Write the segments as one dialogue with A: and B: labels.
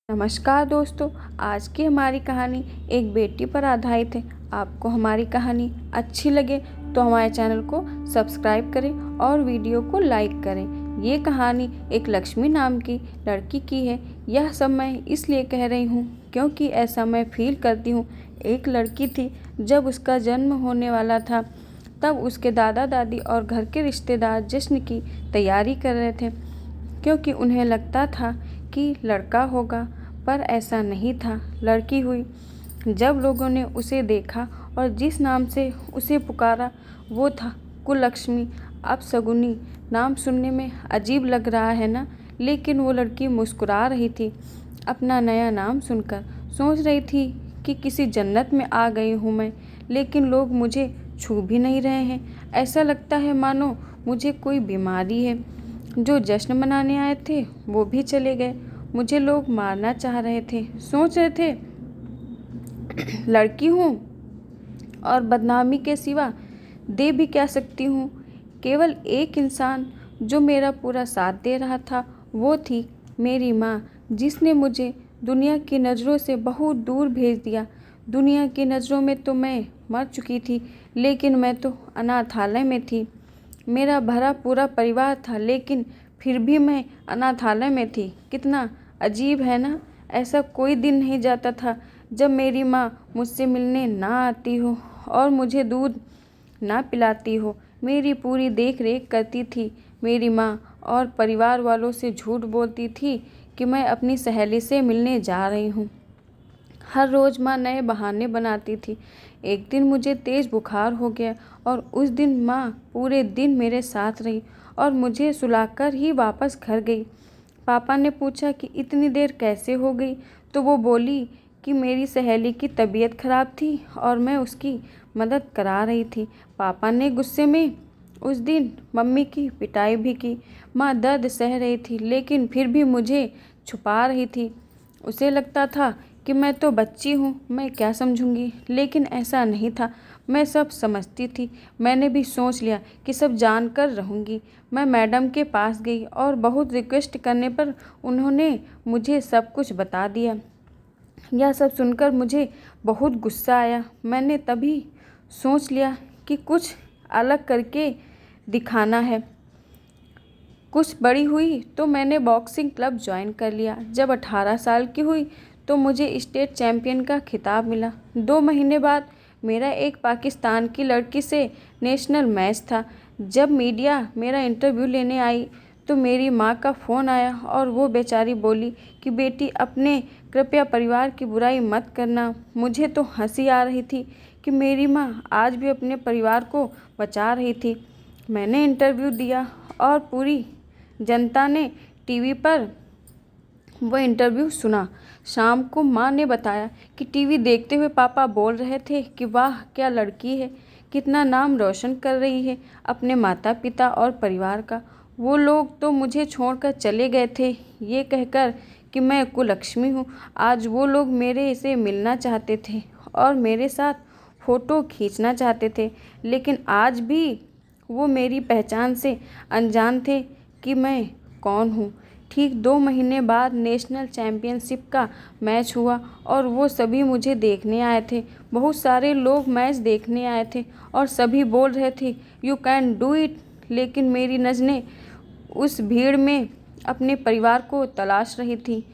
A: नमस्कार दोस्तों, आज की हमारी कहानी एक बेटी पर आधारित है। आपको हमारी कहानी अच्छी लगे तो हमारे चैनल को सब्सक्राइब करें और वीडियो को लाइक करें। ये कहानी एक लक्ष्मी नाम की लड़की की है। यह सब मैं इसलिए कह रही हूँ क्योंकि ऐसा मैं फील करती हूँ। एक लड़की थी, जब उसका जन्म होने वाला था तब उसके दादा दादी और घर के रिश्तेदार जश्न की तैयारी कर रहे थे क्योंकि उन्हें लगता था कि लड़का होगा, पर ऐसा नहीं था, लड़की हुई। जब लोगों ने उसे देखा और जिस नाम से उसे पुकारा वो था कुललक्ष्मी। अब सगुनी नाम सुनने में अजीब लग रहा है ना, लेकिन वो लड़की मुस्कुरा रही थी अपना नया नाम सुनकर। सोच रही थी कि किसी जन्नत में आ गई हूँ मैं, लेकिन लोग मुझे छू भी नहीं रहे हैं। ऐसा लगता है मानो मुझे कोई बीमारी है। जो जश्न मनाने आए थे वो भी चले गए। मुझे लोग मारना चाह रहे थे। सोच रहे थे लड़की हूँ और बदनामी के सिवा दे भी क्या सकती हूँ। केवल एक इंसान जो मेरा पूरा साथ दे रहा था वो थी मेरी माँ, जिसने मुझे दुनिया की नज़रों से बहुत दूर भेज दिया। दुनिया की नज़रों में तो मैं मर चुकी थी, लेकिन मैं तो अनाथालय में थी। मेरा भरा पूरा परिवार था, लेकिन फिर भी मैं अनाथालय में थी। कितना अजीब है ना। ऐसा कोई दिन नहीं जाता था जब मेरी माँ मुझसे मिलने ना आती हो और मुझे दूध ना पिलाती हो। मेरी पूरी देख रेख करती थी मेरी माँ, और परिवार वालों से झूठ बोलती थी कि मैं अपनी सहेली से मिलने जा रही हूँ। हर रोज़ माँ नए बहाने बनाती थी। एक दिन मुझे तेज़ बुखार हो गया और उस दिन माँ पूरे दिन मेरे साथ रही और मुझे सुलाकर ही वापस घर गई। पापा ने पूछा कि इतनी देर कैसे हो गई, तो वो बोली कि मेरी सहेली की तबीयत खराब थी और मैं उसकी मदद करा रही थी। पापा ने गुस्से में उस दिन मम्मी की पिटाई भी की। माँ दर्द सह रही थी, लेकिन फिर भी मुझे छुपा रही थी। उसे लगता था कि मैं तो बच्ची हूँ, मैं क्या समझूंगी, लेकिन ऐसा नहीं था। मैं सब समझती थी। मैंने भी सोच लिया कि सब जानकर रहूँगी। मैं मैडम के पास गई और बहुत रिक्वेस्ट करने पर उन्होंने मुझे सब कुछ बता दिया। यह सब सुनकर मुझे बहुत गुस्सा आया। मैंने तभी सोच लिया कि कुछ अलग करके दिखाना है। कुछ बड़ी हुई तो मैंने बॉक्सिंग क्लब ज्वाइन कर लिया। जब 18 साल की हुई तो मुझे स्टेट चैम्पियन का खिताब मिला। 2 महीने बाद मेरा एक पाकिस्तान की लड़की से नेशनल मैच था। जब मीडिया मेरा इंटरव्यू लेने आई तो मेरी माँ का फ़ोन आया और वो बेचारी बोली कि बेटी, अपने कृपया परिवार की बुराई मत करना। मुझे तो हंसी आ रही थी कि मेरी माँ आज भी अपने परिवार को बचा रही थी। मैंने इंटरव्यू दिया और पूरी जनता ने टीवी पर वो इंटरव्यू सुना। शाम को माँ ने बताया कि टीवी देखते हुए पापा बोल रहे थे कि वाह क्या लड़की है, कितना नाम रोशन कर रही है अपने माता पिता और परिवार का। वो लोग तो मुझे छोड़कर चले गए थे ये कहकर कि मैं कुललक्ष्मी हूँ। आज वो लोग मेरे से मिलना चाहते थे और मेरे साथ फ़ोटो खींचना चाहते थे, लेकिन आज भी वो मेरी पहचान से अनजान थे कि मैं कौन हूँ। ठीक 2 महीने बाद नेशनल चैम्पियनशिप का मैच हुआ और वो सभी मुझे देखने आए थे। बहुत सारे लोग मैच देखने आए थे और सभी बोल रहे थे यू कैन डू इट, लेकिन मेरी नज़रें उस भीड़ में अपने परिवार को तलाश रही थी।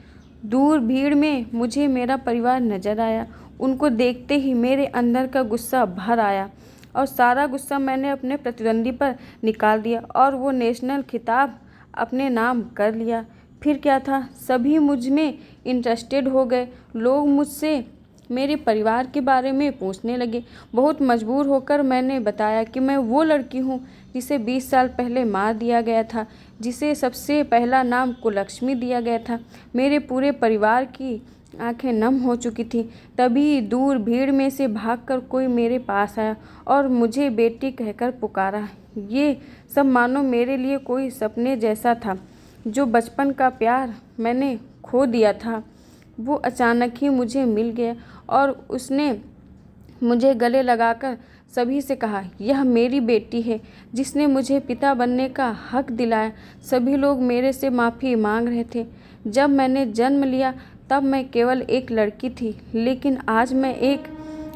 A: दूर भीड़ में मुझे मेरा परिवार नज़र आया। उनको देखते ही मेरे अंदर का गुस्सा भर आया और सारा गुस्सा मैंने अपने प्रतिद्वंदी पर निकाल दिया और वो नेशनल खिताब अपने नाम कर लिया। फिर क्या था, सभी मुझ में इंटरेस्टेड हो गए। लोग मुझसे मेरे परिवार के बारे में पूछने लगे। बहुत मजबूर होकर मैंने बताया कि मैं वो लड़की हूँ जिसे 20 साल पहले मार दिया गया था, जिसे सबसे पहला नाम कुललक्ष्मी दिया गया था। मेरे पूरे परिवार की आंखें नम हो चुकी थी। तभी दूर भीड़ में से भागकर कोई मेरे पास आया और मुझे बेटी कहकर पुकारा। ये सब मानो मेरे लिए कोई सपने जैसा था। जो बचपन का प्यार मैंने खो दिया था वो अचानक ही मुझे मिल गया और उसने मुझे गले लगाकर सभी से कहा, यह मेरी बेटी है जिसने मुझे पिता बनने का हक दिलाया। सभी लोग मेरे से माफ़ी मांग रहे थे। जब मैंने जन्म लिया तब मैं केवल एक लड़की थी, लेकिन आज मैं एक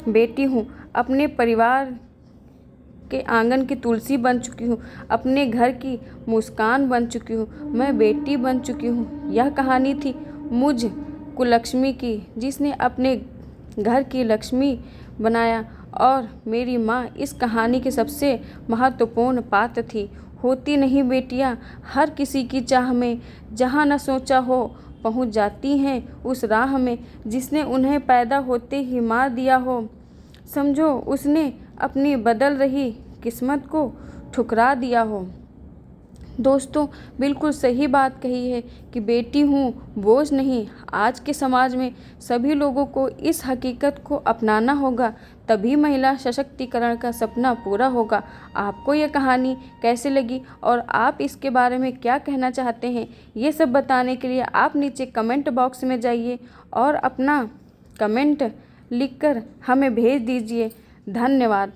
A: बेटी हूँ। अपने परिवार के आंगन की तुलसी बन चुकी हूँ, अपने घर की मुस्कान बन चुकी हूँ, मैं बेटी बन चुकी हूँ। यह कहानी थी मुझ कुलक्ष्मी की, जिसने अपने घर की लक्ष्मी बनाया, और मेरी माँ इस कहानी की सबसे महत्वपूर्ण पात्र थी। होती नहीं बेटियाँ हर किसी की चाह में, जहाँ न सोचा हो पहुँच जाती हैं उस राह में, जिसने उन्हें पैदा होते ही मार दिया हो। समझो उसने अपनी बदल रही किस्मत को ठुकरा दिया हो। दोस्तों, बिल्कुल सही बात कही है कि बेटी हूँ बोझ नहीं। आज के समाज में सभी लोगों को इस हकीकत को अपनाना होगा, तभी महिला सशक्तिकरण का सपना पूरा होगा। आपको ये कहानी कैसे लगी और आप इसके बारे में क्या कहना चाहते हैं, ये सब बताने के लिए आप नीचे कमेंट बॉक्स में जाइए और अपना कमेंट लिखकर हमें भेज दीजिए। धन्यवाद।